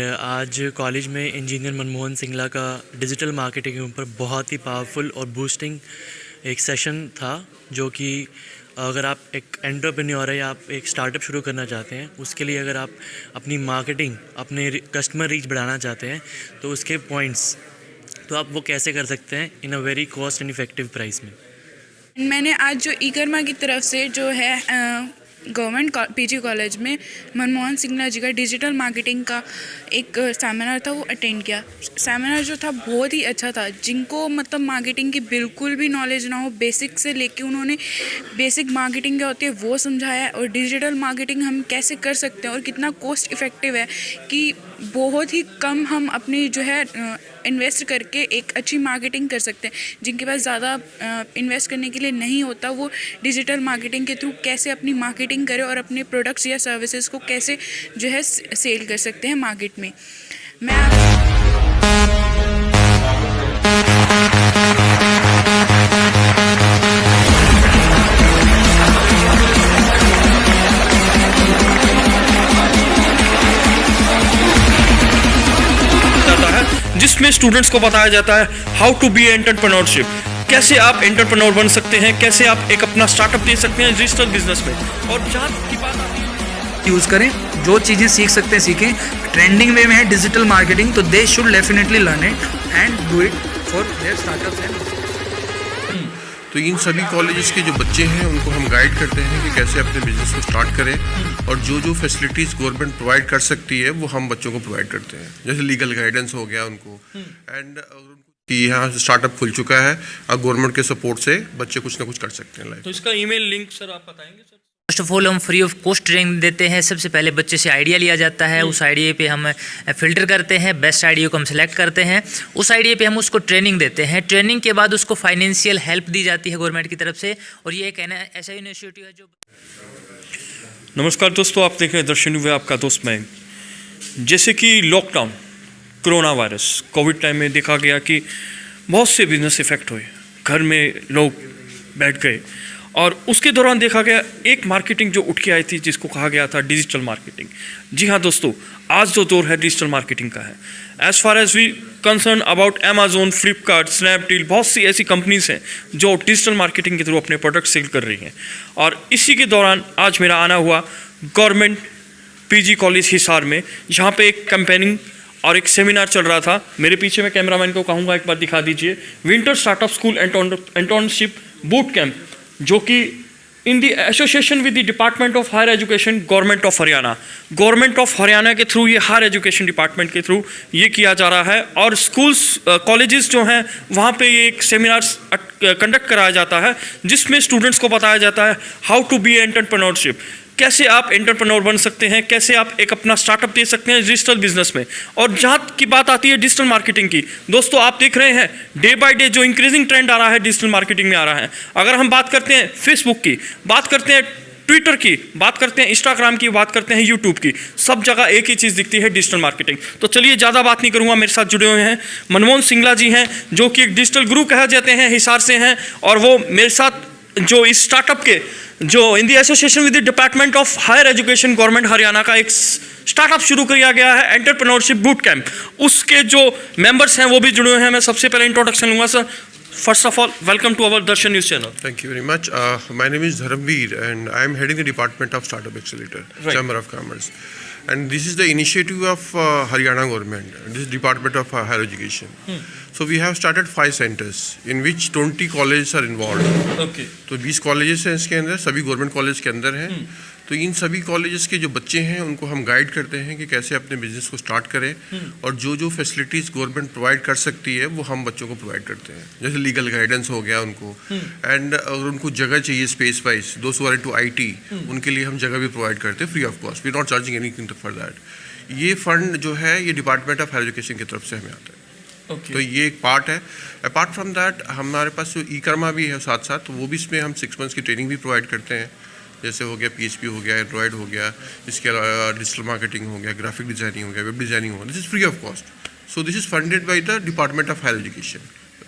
आज कॉलेज में इंजीनियर मनमोहन सिंगला का डिजिटल मार्केटिंग के ऊपर बहुत ही पावरफुल और बूस्टिंग एक सेशन था, जो कि अगर आप एक एंटरप्रेन्योर है या आप एक स्टार्टअप शुरू करना चाहते हैं, उसके लिए अगर आप अपनी मार्केटिंग, अपने कस्टमर रीच बढ़ाना चाहते हैं, तो उसके पॉइंट्स तो आप वो कैसे कर सकते हैं in a very cost and effective price में। मैंने आज जो ई-कर्मा की तरफ से जो है गवर्नमेंट पीजी कॉलेज में मनमोहन सिंगला जी का डिजिटल मार्केटिंग का एक सेमिनार था, वो अटेंड किया। सेमिनार जो था बहुत ही अच्छा था। जिनको मतलब मार्केटिंग की बिल्कुल भी नॉलेज ना हो, बेसिक से लेके उन्होंने बेसिक मार्केटिंग क्या होती है वो समझाया, और डिजिटल मार्केटिंग हम कैसे कर सकते हैं और कितना कॉस्ट इफ़ेक्टिव है कि बहुत ही कम हम अपनी जो है इन्वेस्ट करके एक अच्छी मार्केटिंग कर सकते हैं। जिनके पास ज़्यादा इन्वेस्ट करने के लिए नहीं होता, वो डिजिटल मार्केटिंग के थ्रू कैसे अपनी मार्केटिंग करें और अपने प्रोडक्ट्स या सर्विसेज को कैसे जो है सेल कर सकते हैं मार्केट में। जिसमें स्टूडेंट्स को बताया जाता है हाउ टू बी एंटरप्रेन्योरशिप, कैसे आप एंटरप्रेन्योर बन सकते हैं, कैसे आप एक अपना स्टार्टअप दे सकते हैं डिजिटल बिजनेस में। और जहाँ की बात आती है यूज़ करें, जो चीज़ें सीख सकते हैं सीखें। ट्रेंडिंग वे में है डिजिटल मार्केटिंग, तो they should definitely learn it and do it for their startups and. तो इन सभी कॉलेजेस के जो बच्चे हैं उनको हम गाइड करते हैं कि कैसे अपने बिजनेस को स्टार्ट करें, और जो जो फैसिलिटीज़ गवर्नमेंट प्रोवाइड कर सकती है वो हम बच्चों को प्रोवाइड करते हैं। जैसे लीगल गाइडेंस हो गया उनको, एंड कि यहाँ स्टार्टअप खुल चुका है, अब गवर्नमेंट के सपोर्ट से बच्चे कुछ ना कुछ कर सकते हैं लाइफ। तो इसका ईमेल लिंक सर आप बताएंगे सर? फर्स्ट ऑफ ऑल हम फ्री ऑफ कॉस्ट ट्रेनिंग देते हैं। सबसे पहले बच्चे से आइडिया लिया जाता है, उस आइडिया पे हम फिल्टर करते हैं, बेस्ट आइडिया को हम सिलेक्ट करते हैं, उस आइडिया पे हम उसको ट्रेनिंग देते हैं। ट्रेनिंग के बाद उसको फाइनेंशियल हेल्प दी जाती है गवर्नमेंट की तरफ से, और ये एक ऐसा इनिशिएटिव है जो। नमस्कार दोस्तों, आप देख रहे हैं दर्शन वे, आपका दोस्त मैं। जैसे कि lockdown, corona virus, Covid time में देखा गया कि बहुत से बिजनेस इफेक्ट हुए, घर में लोग बैठ गए, और उसके दौरान देखा गया एक मार्केटिंग जो उठ के आई थी जिसको कहा गया था डिजिटल मार्केटिंग। जी हाँ दोस्तों, आज जो दौर है डिजिटल मार्केटिंग का है। As far as we concern about Amazon, Flipkart, Snapdeal, बहुत सी ऐसी कंपनीज हैं जो डिजिटल मार्केटिंग के थ्रू अपने प्रोडक्ट सेल कर रही हैं। और इसी के दौरान आज मेरा आना हुआ गवर्नमेंट पीजी कॉलेज हिसार में, जहाँ पे एक कैंपेनिंग और एक सेमिनार चल रहा था। मेरे पीछे मैं कैमरामैन को कहूँगा एक बार दिखा दीजिए, winter startup school entrepreneurship boot camp, जो कि in the association with the department of higher education government of Haryana, government of Haryana के थ्रू, ये हायर एजुकेशन डिपार्टमेंट के थ्रू ये किया जा रहा है। और स्कूल्स कॉलेजेस जो हैं वहाँ पे ये एक सेमिनार कंडक्ट कराया जाता है, जिसमें स्टूडेंट्स को बताया जाता है हाउ टू बी एंटरप्रेन्योरशिप, कैसे आप एंटरप्रेन्योर बन सकते हैं, कैसे आप एक अपना स्टार्टअप दे सकते हैं डिजिटल बिजनेस में। और जहाँ की बात आती है डिजिटल मार्केटिंग की, दोस्तों आप देख रहे हैं डे बाय डे जो इंक्रीजिंग ट्रेंड आ रहा है डिजिटल मार्केटिंग में आ रहा है। अगर हम बात करते हैं फेसबुक की, बात करते हैं ट्विटर की, बात करते हैं इंस्टाग्राम की, बात करते हैं यूट्यूब की, सब जगह एक ही चीज़ दिखती है, डिजिटल मार्केटिंग। तो चलिए ज़्यादा बात नहीं करूँगा, मेरे साथ जुड़े हुए हैं मनमोहन सिंगला जी हैं, जो कि एक डिजिटल गुरु कहे जाते हैं, हिसार से हैं, और वो मेरे साथ जो इस स्टार्टअप के जो in the association with the department of higher education government Haryana का एक स्टार्टअप शुरू किया गया है एंटरप्रेन्योरशिप बूट कैंप, उसके जो मेंबर्स हैं वो भी जुड़े हुए हैं। मैं सबसे पहले इंट्रोडक्शन लूँगा sir. First of all, welcome to our Darshan News channel. Thank you very much. My name is Dharamveer and I am heading the Department of Startup Accelerator, Right. Chamber of Commerce. And this is the initiative of Haryana government, this is Department of Higher Education. So we have started 5 centers in which 20 colleges are involved. Okay. तो 20 colleges हैं इसके अंदर, सभी government college के अंदर हैं। तो इन सभी कॉलेजेस के जो बच्चे हैं उनको हम गाइड करते हैं कि कैसे अपने बिजनेस को स्टार्ट करें, और जो जो फैसिलिटीज़ गवर्नमेंट प्रोवाइड कर सकती है वो हम बच्चों को प्रोवाइड करते हैं। जैसे लीगल गाइडेंस हो गया उनको, एंड अगर उनको जगह चाहिए स्पेस वाइज, दोस्त वाले टू IT, उनके लिए हम जगह भी प्रोवाइड करते हैं free of cost, we not charging anything for that. ये फंड जो है ये डिपार्टमेंट ऑफ हायर एजुकेशन की तरफ से हमें आता है। Okay. तो ये एक पार्ट है। अपार्ट फ्रॉम दैट हमारे पास जो ई-कर्मा भी है साथ साथ, तो वो भी इसमें हम 6 मंथ्स की ट्रेनिंग भी प्रोवाइड करते हैं। जैसे हो गया PHP हो गया, एंड्रॉयड हो गया, इसके अलावा डिजिटल मार्केटिंग हो गया, ग्राफिक डिजाइनिंग हो गया, वेब डिजाइनिंग हो गया। This is free of cost. So this is funded by the department of higher education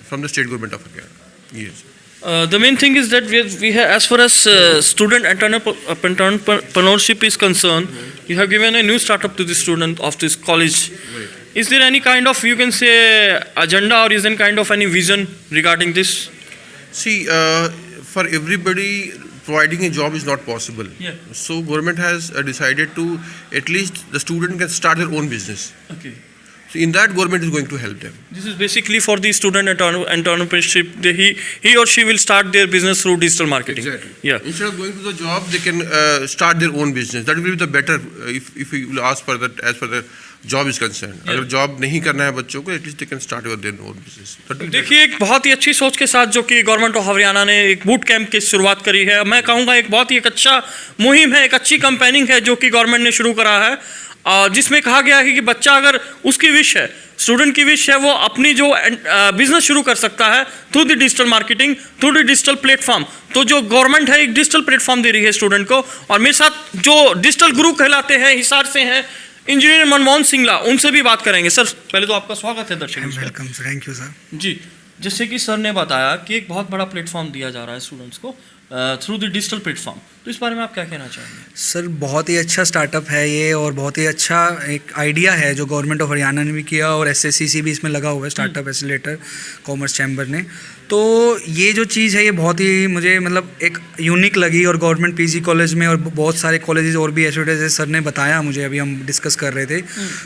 from the state government of Haryana. Yes. The main thing is that we have, as far as student entrepreneurship is concerned, you have given a new startup to the student of this college. Is there any kind of, you can say, agenda, or is there kind of any vision regarding this? See, for everybody, providing a job is not possible. Yeah. So government has decided to, at least the student can start their own business. Okay. So in that, government is going to help them. This is basically for the student entrepreneurship. He or she will start their business through digital marketing. Exactly. Yeah. Instead of going to the job, they can start their own business. That will be the better if you will ask for that as per the job is concerned. अगर job नहीं करना है बच्चों को, at least they can start their own business. देखिए, एक बहुत ही अच्छी सोच के साथ जो कि गवर्नमेंट ऑफ हरियाणा ने एक बूट कैंप की शुरुआत करी है, मैं कहूँगा एक बहुत ही एक अच्छा मुहिम है, एक अच्छी कैंपेनिंग है जो कि गवर्नमेंट ने शुरू करा है, जिसमें कहा गया है कि बच्चा अगर उसकी विश है, स्टूडेंट की विश है, वो अपनी जो बिजनेस शुरू कर सकता है through the digital marketing, through the digital platform. तो जो गवर्नमेंट है एक डिजिटल प्लेटफॉर्म दे रही है स्टूडेंट को. और मेरे साथ जो डिजिटल गुरु कहलाते हैं हिसार से हैं इंजीनियर मनमोहन सिंगला, उनसे भी बात करेंगे. सर, पहले तो आपका स्वागत है दर्शक. Welcome sir, thank you sir. जी, जैसे कि सर ने बताया कि एक बहुत बड़ा प्लेटफॉर्म दिया जा रहा है स्टूडेंट्स को थ्रू द डिजिटल प्लेटफॉर्म, तो इस बारे में आप क्या कहना चाहेंगे? सर, बहुत ही अच्छा स्टार्टअप है ये, और बहुत ही अच्छा एक आइडिया है जो गवर्नमेंट ऑफ हरियाणा ने भी किया, और SSCC भी इसमें लगा हुआ है, स्टार्टअप एसिलेटर कॉमर्स चैम्बर ने. तो ये जो चीज़ है ये बहुत ही मुझे मतलब एक यूनिक लगी, और गवर्नमेंट PG कॉलेज में और बहुत सारे कॉलेजेस और भी ऐसे जैसे सर ने बताया मुझे, अभी हम डिस्कस कर रहे थे.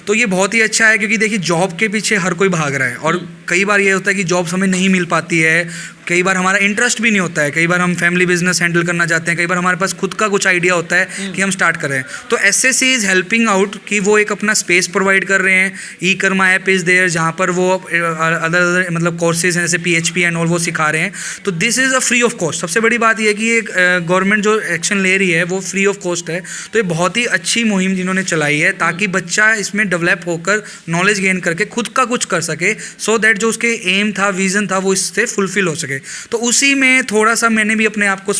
तो ये बहुत ही अच्छा है, क्योंकि देखिए जॉब के पीछे हर कोई भाग रहा है, और कई बार ये होता है कि जॉब्स हमें नहीं मिल पाती है, कई बार हमारा इंटरेस्ट भी नहीं होता है, कई बार हम फैमिली बिजनेस हैंडल करना चाहते हैं, कई बार हमारे पास खुद का कुछ आइडिया होता है कि हम स्टार्ट कर रहे हैं. तो SSC इज़ हेल्पिंग आउट कि वो एक अपना स्पेस प्रोवाइड कर रहे हैं. ई-कर्मा ऐप इज़ देयर, जहाँ पर वो अदर मतलब कोर्सेज हैं जैसे PHP एंड ऑल वो सिखा रहे हैं. तो this is a free of cost. सबसे बड़ी बात यह है कि ये गवर्नमेंट जो एक्शन ले रही है वो फ्री ऑफ कॉस्ट है. तो ये बहुत ही अच्छी मुहिम जिन्होंने चलाई है, ताकि बच्चा इसमें डेवलप होकर नॉलेज गेन करके खुद का कुछ कर सके, सो दैट जो उसके एम था, विजन था, वो इससे फुलफिल हो सके. तो उसी में थोड़ा सा मैंने भी अपने आप को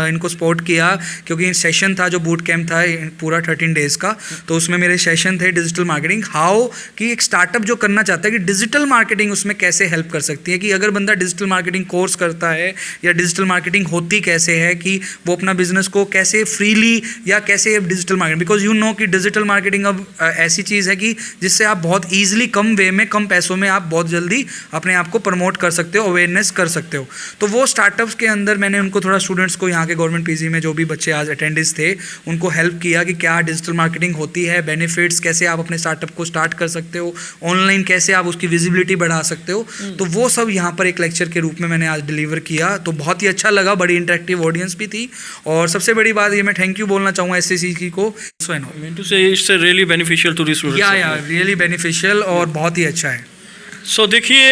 इनको सपोर्ट किया, क्योंकि सेशन था जो बूट कैंप था पूरा 13 डेज़ का. तो उसमें मेरे सेशन थे डिजिटल मार्केटिंग, हाउ कि एक स्टार्टअप जो करना चाहता है कि डिजिटल मार्केटिंग उसमें कैसे हेल्प कर सकती है, कि अगर बंदा डिजिटल मार्केटिंग कोर्स करता है या डिजिटल मार्केटिंग होती कैसे है, कि वो अपना बिजनेस को कैसे फ्रीली या कैसे digital marketing, because you know कि डिजिटल मार्केटिंग अब ऐसी चीज़ है कि जिससे आप बहुत ईजिली कम वे में कम पैसों में आप बहुत जल्दी अपने आप को प्रमोट कर सकते हो, अवेयरनेस कर सकते हो. तो वो स्टार्टअप्स के अंदर मैंने उनको थोड़ा स्टूडेंट्स को यहाँ के गवर्नमेंट PG में जो भी बच्चे आज अटेंडेंस थे उनको हेल्प किया कि क्या डिजिटल मार्केटिंग होती है, बेनिफिट्स कैसे आप अपने स्टार्टअप को स्टार्ट कर सकते हो, ऑनलाइन कैसे आप उसकी विजिबिलिटी बढ़ा सकते हो. तो वो सब यहाँ पर एक लेक्चर के रूप में मैंने आज डिलीवर किया. तो बहुत ही अच्छा लगा, बड़ी इंटरेक्टिव ऑडियंस भी थी, और सबसे बड़ी बात ये मैं थैंक यू बोलना चाहूँगा SSCC को. Really beneficial to the students. या रियली बेनिफिशियल और बहुत ही अच्छा है. सो देखिए,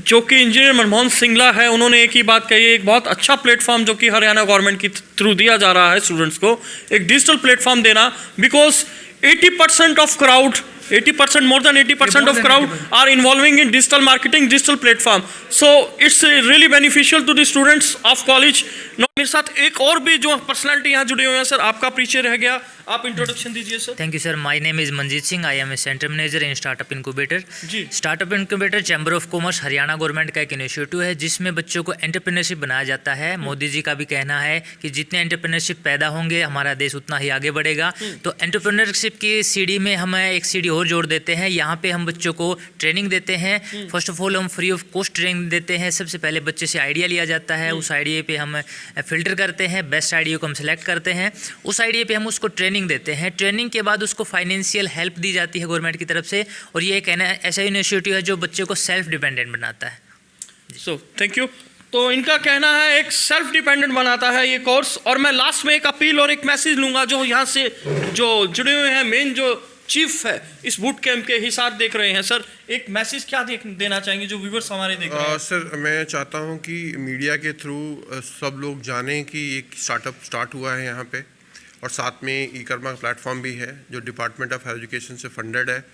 जो कि इंजीनियर मनमोहन सिंगला है, उन्होंने एक ही बात कही है, एक बहुत अच्छा प्लेटफॉर्म जो कि हरियाणा गवर्नमेंट की थ्रू दिया जा रहा है स्टूडेंट्स को, एक डिजिटल प्लेटफॉर्म देना, because 80% of crowd 80%, more than 80% of crowd are involving in digital marketing, digital platform. So it's really beneficial to the students of college. मेरे साथ एक और भी जो पर्सनालिटी यहाँ जुड़े हुए हैं सर, आपका परिचय रह गया, आप इंट्रोडक्शन दीजिए sir. Thank you sir. My name is Manjeet Singh. I am a centre manager in startup incubator. जी. Startup incubator chamber of commerce Haryana government का एक इनिशिएटिव है जिसमें बच्चों को एंटरप्रेन्योरशिप बनाया जाता है. मोदी जी का भी कहना है कि जितने एंटरप्रेन्योरशिप पैदा होंगे हमारा देश उतना ही आगे बढ़ेगा. तो एंटरप्रेन्योरशिप की सीढ़ी में हम एक सीढ़ी और जोड़ देते हैं. यहाँ पे हम बच्चों को ट्रेनिंग देते हैं. फर्स्ट ऑफ ऑल हम फ्री ऑफ कॉस्ट ट्रेनिंग देते हैं. सबसे पहले बच्चे से आइडिया लिया जाता है. उस आइडिया पे हम फिल्टर करते हैं, बेस्ट आइडिया को हम सेलेक्ट करते हैं. उस आइडिया पे हम उसको ट्रेनिंग देते हैं. ट्रेनिंग के बाद उसको फाइनेंशियल हेल्प दी जाती है गवर्नमेंट की तरफ से. और ये एक ऐसा इनिशिएटिव है जो बच्चे को सेल्फ डिपेंडेंट बनाता है. So thank you. तो इनका कहना है एक सेल्फ डिपेंडेंट बनाता है ये कोर्स. और मैं लास्ट में एक अपील और एक मैसेज लूँगा जो यहाँ से जो जुड़े हुए हैं, मेन जो चीफ है इस बूट कैंप के हिसार देख रहे हैं सर, एक मैसेज क्या देना चाहेंगे जो व्यूअर्स हमारे देख रहे हैं? सर मैं चाहता हूं कि मीडिया के थ्रू सब लोग जानें कि एक स्टार्टअप स्टार्ट हुआ है यहाँ पे, और साथ में ई-कर्मा प्लेटफॉर्म भी है जो डिपार्टमेंट ऑफ हायर एजुकेशन से फंडेड है.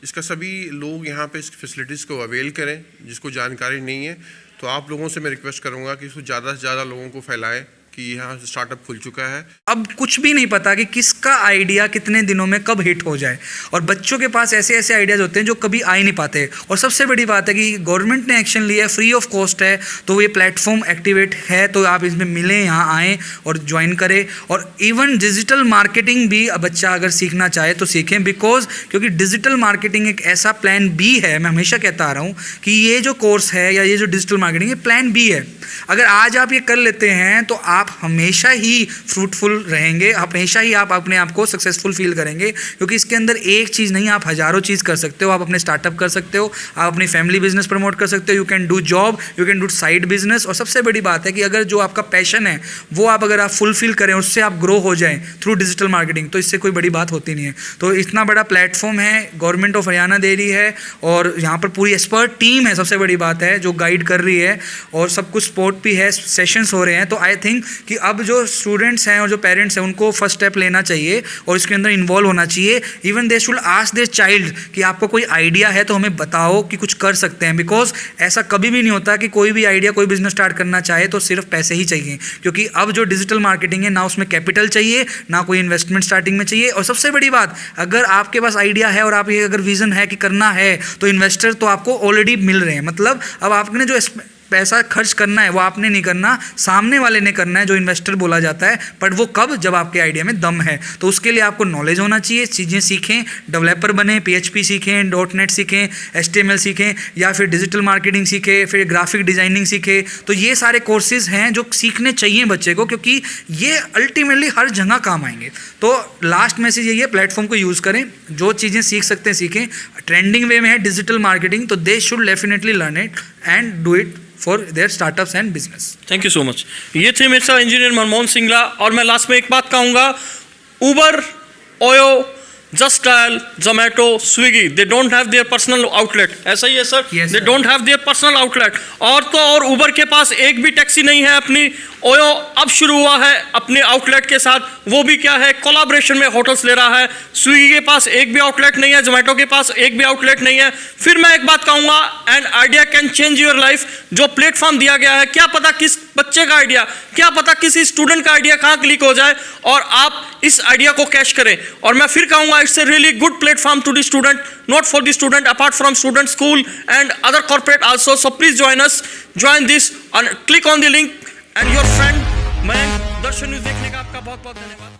इसका सभी लोग यहाँ पे इस फैसिलिटीज़ को अवेल करें. जिसको जानकारी नहीं है तो आप लोगों से मैं रिक्वेस्ट करूँगा कि इसको ज़्यादा से ज़्यादा लोगों को फैलाएँ कि यहाँ स्टार्टअप खुल चुका है। अब कुछ भी नहीं पता कि किसका आइडिया कितने दिनों में कब हिट हो जाए, और बच्चों के पास ऐसे ऐसे आइडियाज़ होते हैं जो कभी आ ही नहीं पाते। और सबसे बड़ी बात है कि गवर्नमेंट ने एक्शन लिया है, फ्री ऑफ कॉस्ट है, तो ये प्लेटफॉर्म एक्टिवेट है, तो आप इसमें मिलें, यहाँ आएँ और ज्वाइन करें। और इवन डिजिटल मार्केटिंग भी बच्चा अगर सीखना चाहे तो सीखें, बिकॉज क्योंकि डिजिटल मार्केटिंग एक ऐसा प्लान बी है। मैं हमेशा कहता आ रहा हूँ कि ये जो कोर्स है या ये जो डिजिटल मार्केटिंग है प्लान बी है। अगर आज आप ये कर लेते हैं तो आप हमेशा ही फ्रूटफुल रहेंगे, हमेशा ही आप अपने आप को सक्सेसफुल फील करेंगे, क्योंकि इसके अंदर एक चीज़ नहीं, आप हज़ारों चीज़ कर सकते हो। आप अपने स्टार्टअप कर सकते हो, आप अपनी फैमिली बिजनेस प्रमोट कर सकते हो, you can do job, you can do side business. और सबसे बड़ी बात है कि अगर जो आपका पैशन है वो अगर आप फुलफिल करें, उससे आप ग्रो हो जाएं थ्रू डिजिटल मार्केटिंग, तो इससे कोई बड़ी बात होती नहीं है। तो इतना बड़ा प्लेटफॉर्म है, गवर्नमेंट ऑफ हरियाणा दे रही है, और यहाँ पर पूरी एक्सपर्ट टीम है, सबसे बड़ी बात है, जो गाइड कर रही है, और सब कुछ सपोर्ट भी है, सेशंस हो रहे हैं। तो आई थिंक कि अब जो स्टूडेंट्स हैं और जो पेरेंट्स हैं उनको फर्स्ट स्टेप लेना चाहिए और इसके अंदर इन्वॉल्व होना चाहिए। Even they should ask their child कि आपको कोई आइडिया है तो हमें बताओ कि कुछ कर सकते हैं, बिकॉज ऐसा कभी भी नहीं होता कि कोई भी आइडिया, कोई बिजनेस स्टार्ट करना चाहे तो सिर्फ पैसे ही चाहिए, क्योंकि अब जो डिजिटल मार्केटिंग है ना उसमें कैपिटल चाहिए, ना कोई इन्वेस्टमेंट स्टार्टिंग में चाहिए। और सबसे बड़ी बात, अगर आपके पास आइडिया है और आप ये अगर विजन है कि करना है, तो इन्वेस्टर तो आपको ऑलरेडी मिल रहे हैं। मतलब अब आपने जो पैसा खर्च करना है वो आपने नहीं करना, सामने वाले ने करना है, जो इन्वेस्टर बोला जाता है। बट वो कब, जब आपके आइडिया में दम है। तो उसके लिए आपको नॉलेज होना चाहिए, चीज़ें सीखें, डेवलपर बने, PHP सीखें, .NET सीखें, HTML सीखें, या फिर डिजिटल मार्केटिंग सीखें, फिर ग्राफिक डिज़ाइनिंग सीखें। तो ये सारे कोर्सेज हैं जो सीखने चाहिए बच्चे को, क्योंकि ये अल्टीमेटली हर जगह काम आएंगे। तो लास्ट मैसेज यही है, प्लेटफॉर्म को यूज़ करें, जो चीज़ें सीख सकते हैं सीखें। ट्रेंडिंग वे में है डिजिटल मार्केटिंग, तो they should definitely learn it and do it for their startups and business. Thank you so much. ये थे मेरे साथ इंजीनियर मनमोहन सिंगला। और मैं लास्ट में एक बात कहूँगा, Uber, Oyo, Just Dial, Zomato, Swiggy, they don't have their personal outlet. ऐसा ही है सर? Yes, they sir. Don't have their personal outlet. और तो और उबर के पास एक भी टैक्सी नहीं है अपनी। ओयो अब शुरू हुआ है अपने आउटलेट के साथ, वो भी क्या है, कोलैबोरेशन में होटल्स ले रहा है। स्विगी के पास एक भी आउटलेट नहीं है, जोमेटो के पास एक भी आउटलेट नहीं है। फिर मैं एक बात कहूँगा, and idea can change your life. जो प्लेटफॉर्म दिया गया है, क्या पता किस बच्चे का आइडिया, क्या पता किसी स्टूडेंट का आइडिया कहाँ क्लिक हो जाए और आप इस आइडिया को कैश करें। और मैं फिर कहूँगा, it's a really good platform to the student, not for the student, apart from student, school and other corporate also. So please join this and click on the link and your friend. मैं Darshan news देखने का आपका बहुत बहुत धन्यवाद।